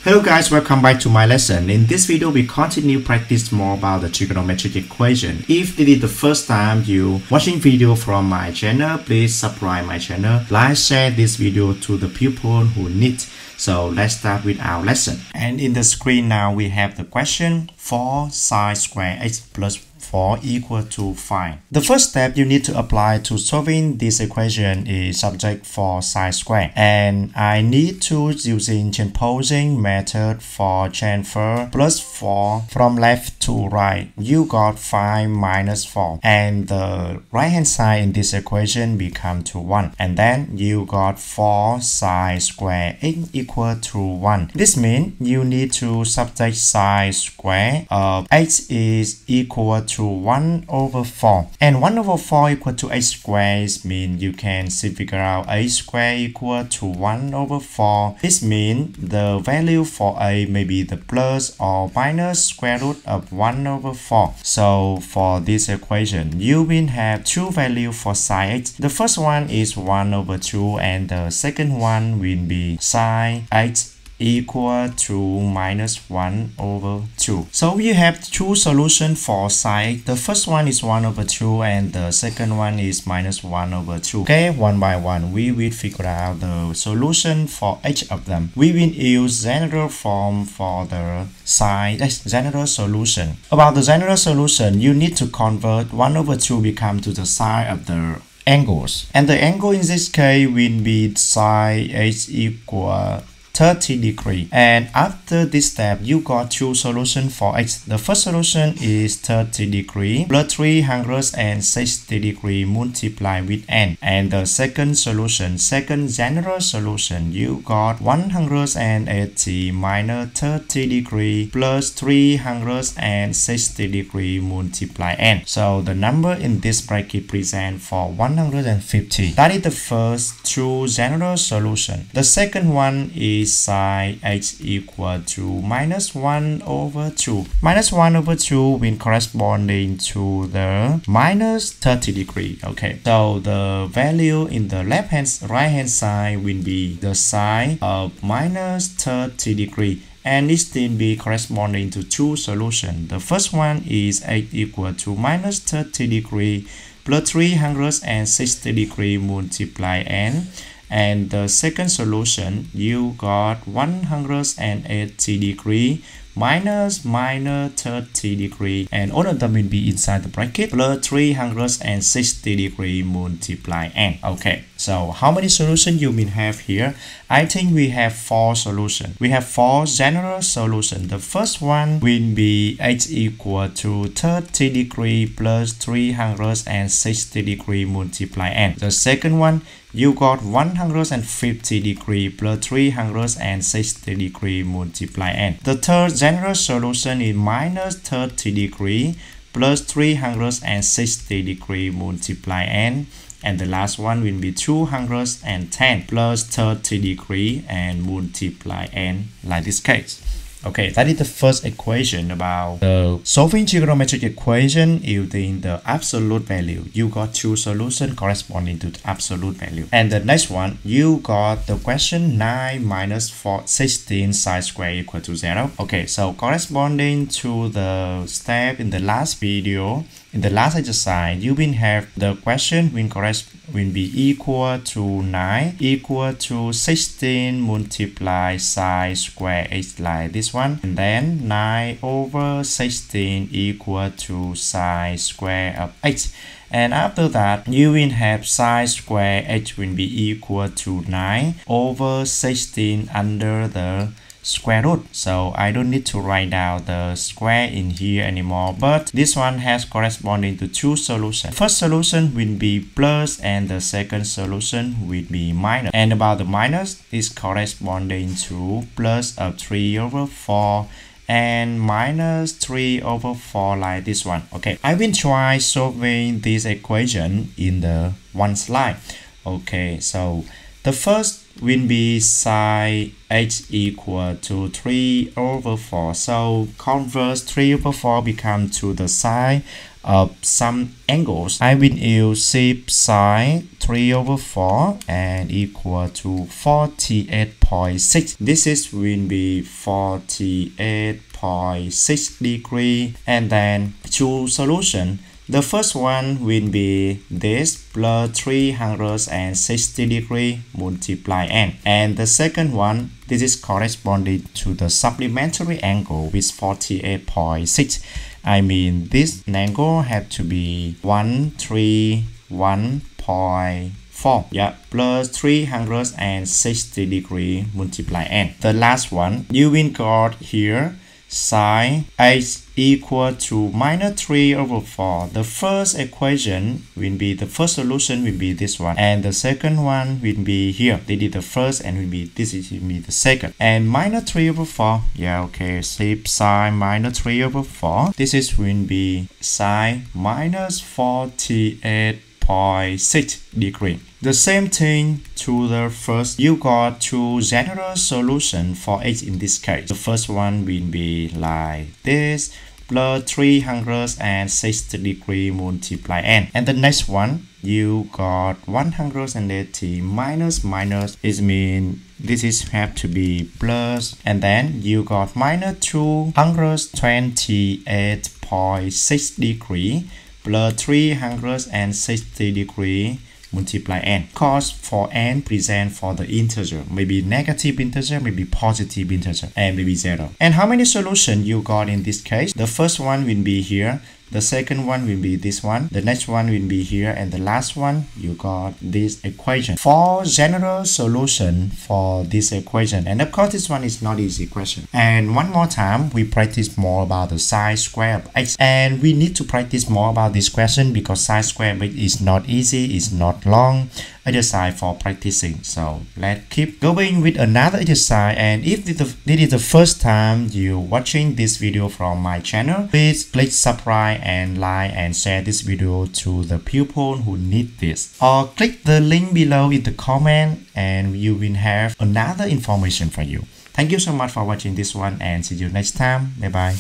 Hello guys, welcome back to my lesson. In this video, we continue practice more about the trigonometric equation. If this is the first time you watching video from my channel, please subscribe my channel, like, share this video to the people who need. So let's start with our lesson. And in the screen now, we have the question 4 sine square x plus 4 equal to 5. The first step you need to apply to solving this equation is subject for sine square, and I need to using transposing method for transfer plus 4 from left to right. You got 5 minus 4, and the right hand side in this equation become to 1, and then you got 4 sine square x equal to 1. This means you need to subtract sine square of x is equal to 1 over 4, and 1 over 4 equal to x squared means you can figure out a square equal to 1 over 4. This means the value for a may be the plus or minus square root of 1 over 4. So for this equation, you will have two values for sine x. The first one is 1 over 2, and the second one will be sine x equal to minus 1 over 2. So we have two solutions for sine. The first one is 1 over 2, and the second one is minus 1 over 2. Okay, one by one, we will figure out the solution for each of them. We will use general form for the sine, that's general solution. About the general solution, you need to convert 1 over 2 become to the sine of the angles. And the angle in this case will be sine h equal 30 degrees. And after this step, you got two solutions for x. The first solution is 30 degrees plus 360 degrees multiplied with n. And the second solution, second general solution, you got 180 minus 30 degrees plus 360 degrees multiplied n. So the number in this bracket present for 150. That is the first two general solution. The second one is sine h equal to minus 1 over 2. Minus 1 over 2 will corresponding to the minus 30 degrees. Okay, so the value in the right hand side will be the sine of minus 30 degrees, and it still be corresponding to two solutions. The first one is h equal to minus 30 degrees plus 360 degrees multiply n. And the second solution, you got 180 degrees minus 30 degrees, and all of them will be inside the bracket, plus 360 degrees multiply n. Okay, so how many solutions you will have here? I think we have 4 solutions. We have 4 general solutions. The first one will be h equal to 30 degrees plus 360 degrees multiply n. The second one, you got 150 degrees plus 360 degrees multiply n. The third general solution is minus 30 degrees plus 360 degrees multiply n. And the last one will be 210 plus 30 degrees and multiply n, like this case. Okay, that is the first equation about the solving trigonometric equation using the absolute value. You got two solutions corresponding to the absolute value. And the next one, you got the question 9 minus 16 sine square equal to 0. Okay, so corresponding to the step in the last video, in the last exercise, you will have the question will be equal to 9 equal to 16 multiply sine square x, like this one, and then 9 over 16 equal to sine square of x. And after that, you will have sine square h will be equal to 9 over 16 under the square root. So I don't need to write down the square in here anymore, but this one has corresponding to two solutions. First solution will be plus, and the second solution will be minus. And about the minus is corresponding to plus of 3 over 4 and minus 3 over 4, like this one. Okay, I will try solving this equation in the one slide. Okay, so the first will be sine h equal to 3 over 4. So convert 3 over 4 become to the sine of some angles. I will use sine 3 over 4 and equal to 48.6. This is will be 48.6 degree. And then choose solution. The first one will be this plus 360 degree multiply n. And the second one, this is corresponding to the supplementary angle with 48.6. I mean this angle have to be 131.4. Yeah, plus 360 degree multiply n. The last one, you will got here sine h equal to minus 3 over 4. The first equation will be, the first solution will be this one, and the second one will be here. They did the first and will be, this is will be the second. And minus 3 over 4, yeah, okay, sine minus 3 over 4. This is will be sine minus 48.6 degree. The same thing to the first, you got two general solutions for h in this case. The first one will be like this, plus 360 degree multiply n. And the next one, you got 180 minus, it means this is have to be plus, and then you got minus 228.6 degree plus 360 degree multiply n. Cause for n present for the integer, maybe negative integer, maybe positive integer, and maybe 0. And how many solutions you got in this case? The first one will be here, the second one will be this one, the next one will be here, and the last one you got this equation. 4 general solution for this equation, and of course this one is not easy question. And one more time, we practice more about the sine square of x, and we need to practice more about this question because sine square of x is not easy, it's not long exercise for practicing. So let's keep going with another exercise. And if this is the first time you watching this video from my channel, please click subscribe and like and share this video to the people who need this, or click the link below in the comment and you will have another information for you. Thank you so much for watching this one and see you next time. Bye bye.